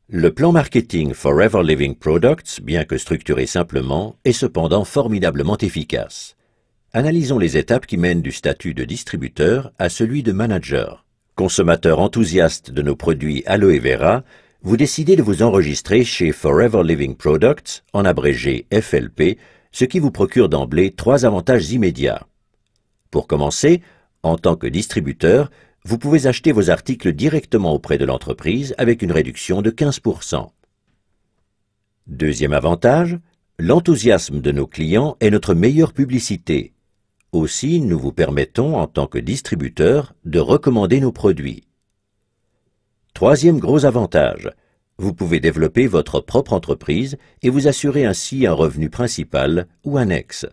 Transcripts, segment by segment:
Le plan marketing Forever Living Products, bien que structuré simplement, est cependant formidablement efficace. Analysons les étapes qui mènent du statut de distributeur à celui de manager. Consommateur enthousiaste de nos produits Aloe Vera, vous décidez de vous enregistrer chez Forever Living Products, en abrégé FLP, ce qui vous procure d'emblée 3 avantages immédiats. Pour commencer, en tant que distributeur, vous pouvez acheter vos articles directement auprès de l'entreprise avec une réduction de 15%. Deuxième avantage, l'enthousiasme de nos clients est notre meilleure publicité. Aussi, nous vous permettons, en tant que distributeur, de recommander nos produits. Troisième gros avantage, vous pouvez développer votre propre entreprise et vous assurer ainsi un revenu principal ou annexe.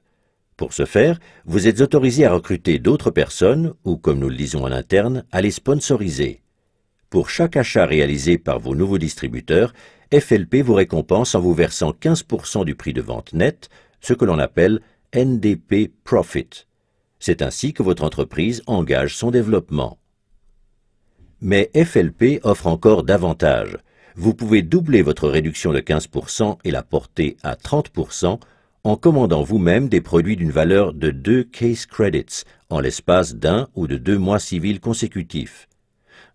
Pour ce faire, vous êtes autorisé à recruter d'autres personnes ou, comme nous le disons en interne, à les sponsoriser. Pour chaque achat réalisé par vos nouveaux distributeurs, FLP vous récompense en vous versant 15% du prix de vente net, ce que l'on appelle NDP Profit. C'est ainsi que votre entreprise engage son développement. Mais FLP offre encore davantage. Vous pouvez doubler votre réduction de 15% et la porter à 30% en commandant vous-même des produits d'une valeur de 2 case credits en l'espace d'1 ou de 2 mois civils consécutifs.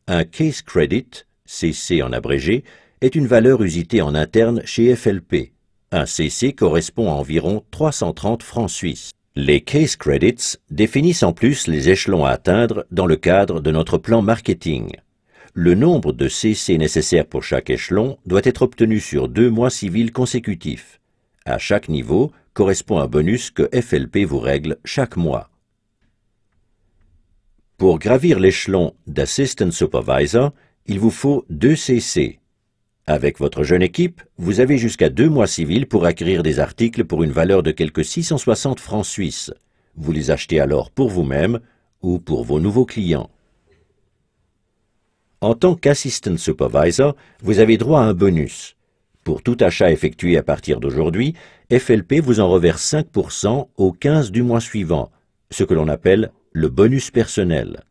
Un case credit, CC en abrégé, est une valeur usitée en interne chez FLP. Un CC correspond à environ 330 francs suisses. Les case credits définissent en plus les échelons à atteindre dans le cadre de notre plan marketing. Le nombre de CC nécessaires pour chaque échelon doit être obtenu sur 2 mois civils consécutifs. À chaque niveau correspond un bonus que FLP vous règle chaque mois. Pour gravir l'échelon d'Assistant Supervisor, il vous faut 2 CC. Avec votre jeune équipe, vous avez jusqu'à 2 mois civils pour acquérir des articles pour une valeur de quelque 660 francs suisses. Vous les achetez alors pour vous-même ou pour vos nouveaux clients. En tant qu'Assistant Supervisor, vous avez droit à un bonus. Pour tout achat effectué à partir d'aujourd'hui, FLP vous en reverse 5% au 15 du mois suivant, ce que l'on appelle le bonus personnel.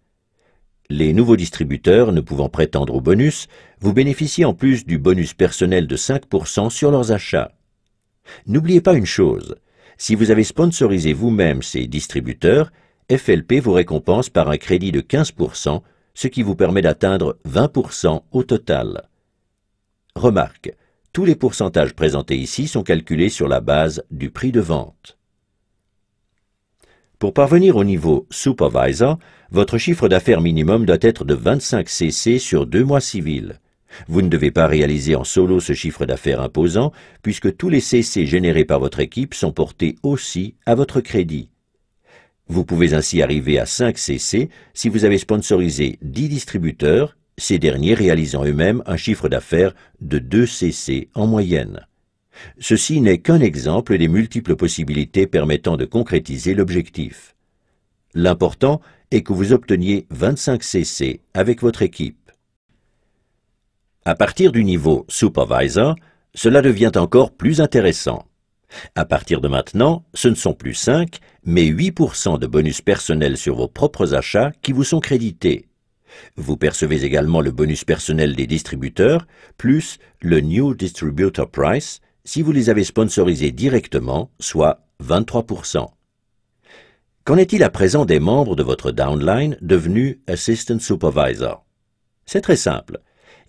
Les nouveaux distributeurs ne pouvant prétendre au bonus, vous bénéficiez en plus du bonus personnel de 5% sur leurs achats. N'oubliez pas une chose, si vous avez sponsorisé vous-même ces distributeurs, FLP vous récompense par un crédit de 15%, ce qui vous permet d'atteindre 20% au total. Remarque, tous les pourcentages présentés ici sont calculés sur la base du prix de vente. Pour parvenir au niveau Supervisor, votre chiffre d'affaires minimum doit être de 25 CC sur 2 mois civils. Vous ne devez pas réaliser en solo ce chiffre d'affaires imposant, puisque tous les CC générés par votre équipe sont portés aussi à votre crédit. Vous pouvez ainsi arriver à 5 CC si vous avez sponsorisé 10 distributeurs, ces derniers réalisant eux-mêmes un chiffre d'affaires de 2 CC en moyenne. Ceci n'est qu'un exemple des multiples possibilités permettant de concrétiser l'objectif. L'important est que vous obteniez 25 CC avec votre équipe. À partir du niveau Supervisor, cela devient encore plus intéressant. À partir de maintenant, ce ne sont plus 5, mais 8% de bonus personnel sur vos propres achats qui vous sont crédités. Vous percevez également le bonus personnel des distributeurs, plus le New Distributor Price, si vous les avez sponsorisés directement, soit 23%. Qu'en est-il à présent des membres de votre downline devenus Assistant Supervisor? C'est très simple.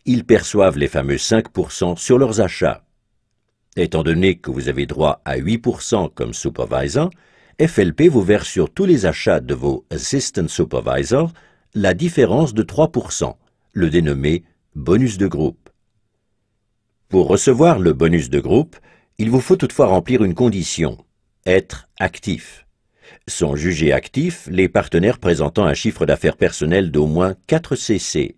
Ils perçoivent les fameux 5% sur leurs achats. Étant donné que vous avez droit à 8% comme Supervisor, FLP vous verse sur tous les achats de vos Assistant Supervisors la différence de 3%, le dénommé bonus de groupe. Pour recevoir le bonus de groupe, il vous faut toutefois remplir une condition, être actif. Sont jugés actifs les partenaires présentant un chiffre d'affaires personnel d'au moins 4 CC.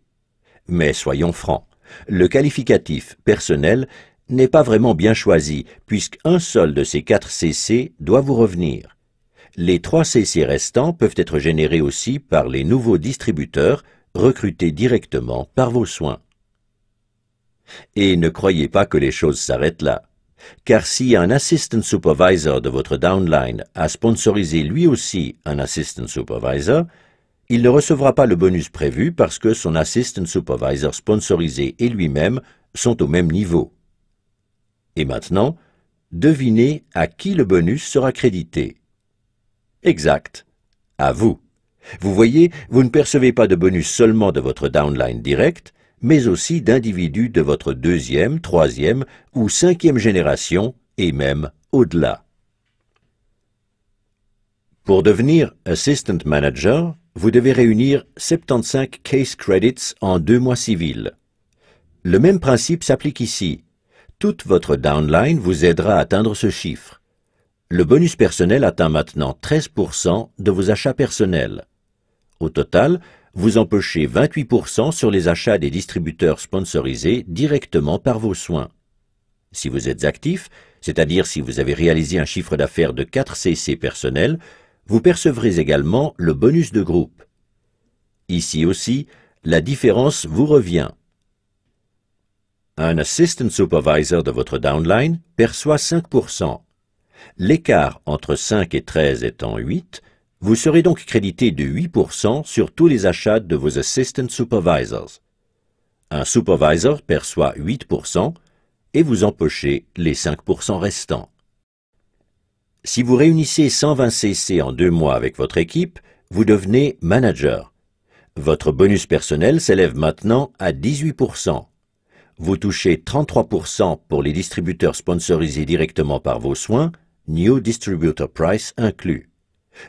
Mais soyons francs, le qualificatif personnel n'est pas vraiment bien choisi, puisqu'un seul de ces 4 CC doit vous revenir. Les 3 CC restants peuvent être générés aussi par les nouveaux distributeurs recrutés directement par vos soins. Et ne croyez pas que les choses s'arrêtent là, car si un Assistant Supervisor de votre downline a sponsorisé lui aussi un Assistant Supervisor, il ne recevra pas le bonus prévu parce que son Assistant Supervisor sponsorisé et lui-même sont au même niveau. Et maintenant, devinez à qui le bonus sera crédité. Exact, à vous. Vous voyez, vous ne percevez pas de bonus seulement de votre downline direct, mais aussi d'individus de votre deuxième, troisième ou cinquième génération et même au-delà. Pour devenir Assistant Manager, vous devez réunir 75 Case Credits en 2 mois civils. Le même principe s'applique ici. Toute votre downline vous aidera à atteindre ce chiffre. Le bonus personnel atteint maintenant 13% de vos achats personnels. Au total, vous empochez 28% sur les achats des distributeurs sponsorisés directement par vos soins. Si vous êtes actif, c'est-à-dire si vous avez réalisé un chiffre d'affaires de 4 CC personnels, vous percevrez également le bonus de groupe. Ici aussi, la différence vous revient. Un Assistant Supervisor de votre downline perçoit 5%. L'écart entre 5 et 13 étant 8, vous serez donc crédité de 8% sur tous les achats de vos Assistant Supervisors. Un Supervisor perçoit 8% et vous empochez les 5% restants. Si vous réunissez 120 CC en 2 mois avec votre équipe, vous devenez Manager. Votre bonus personnel s'élève maintenant à 18%. Vous touchez 33% pour les distributeurs sponsorisés directement par vos soins, New Distributor Price inclus.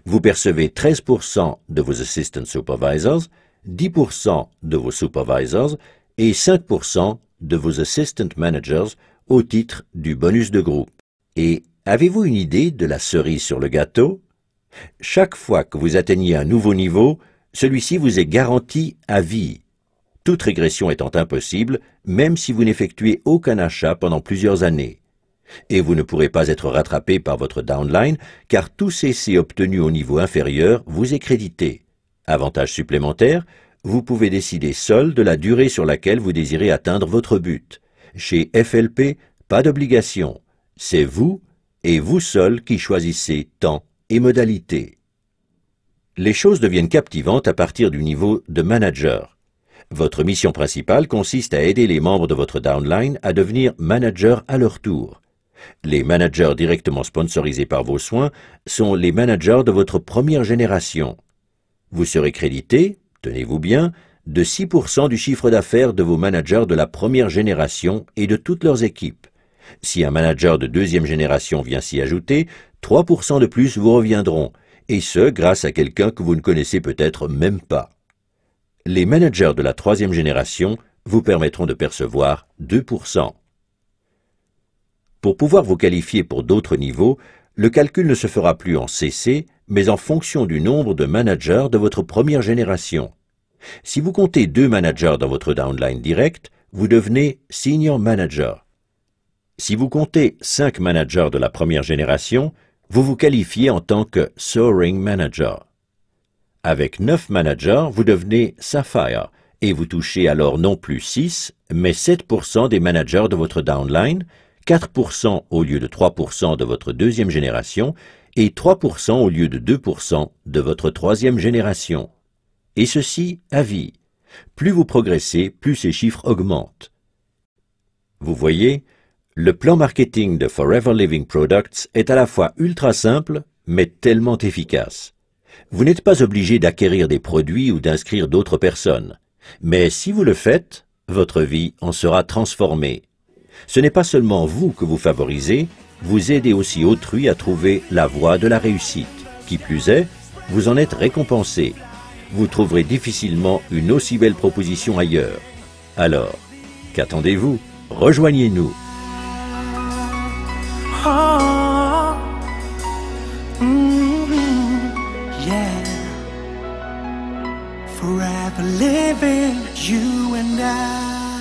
Vous percevez 13% de vos Assistant Supervisors, 10% de vos Supervisors et 5% de vos Assistant Managers au titre du bonus de groupe. Et avez-vous une idée de la cerise sur le gâteau? Chaque fois que vous atteignez un nouveau niveau, celui-ci vous est garanti à vie. Toute régression étant impossible, même si vous n'effectuez aucun achat pendant plusieurs années. Et vous ne pourrez pas être rattrapé par votre downline, car tout CC obtenu au niveau inférieur vous est crédité. Avantage supplémentaire, vous pouvez décider seul de la durée sur laquelle vous désirez atteindre votre but. Chez FLP, pas d'obligation. C'est vous et vous seul qui choisissez temps et modalité. Les choses deviennent captivantes à partir du niveau de manager. Votre mission principale consiste à aider les membres de votre downline à devenir manager à leur tour. Les managers directement sponsorisés par vos soins sont les managers de votre première génération. Vous serez crédité, tenez-vous bien, de 6% du chiffre d'affaires de vos managers de la première génération et de toutes leurs équipes. Si un manager de deuxième génération vient s'y ajouter, 3% de plus vous reviendront, et ce grâce à quelqu'un que vous ne connaissez peut-être même pas. Les managers de la troisième génération vous permettront de percevoir 2%. Pour pouvoir vous qualifier pour d'autres niveaux, le calcul ne se fera plus en CC, mais en fonction du nombre de managers de votre première génération. Si vous comptez 2 managers dans votre downline direct, vous devenez Senior Manager. Si vous comptez 5 managers de la première génération, vous vous qualifiez en tant que Soaring Manager. Avec 9 managers, vous devenez Sapphire et vous touchez alors non plus 6, mais 7% des managers de votre downline, 4% au lieu de 3% de votre deuxième génération et 3% au lieu de 2% de votre troisième génération. Et ceci à vie. Plus vous progressez, plus ces chiffres augmentent. Vous voyez, le plan marketing de Forever Living Products est à la fois ultra simple, mais tellement efficace. Vous n'êtes pas obligé d'acquérir des produits ou d'inscrire d'autres personnes. Mais si vous le faites, votre vie en sera transformée. Ce n'est pas seulement vous que vous favorisez, vous aidez aussi autrui à trouver la voie de la réussite. Qui plus est, vous en êtes récompensé. Vous trouverez difficilement une aussi belle proposition ailleurs. Alors, qu'attendez-vous? Rejoignez-nous. Oh, yeah. Forever living, you and I.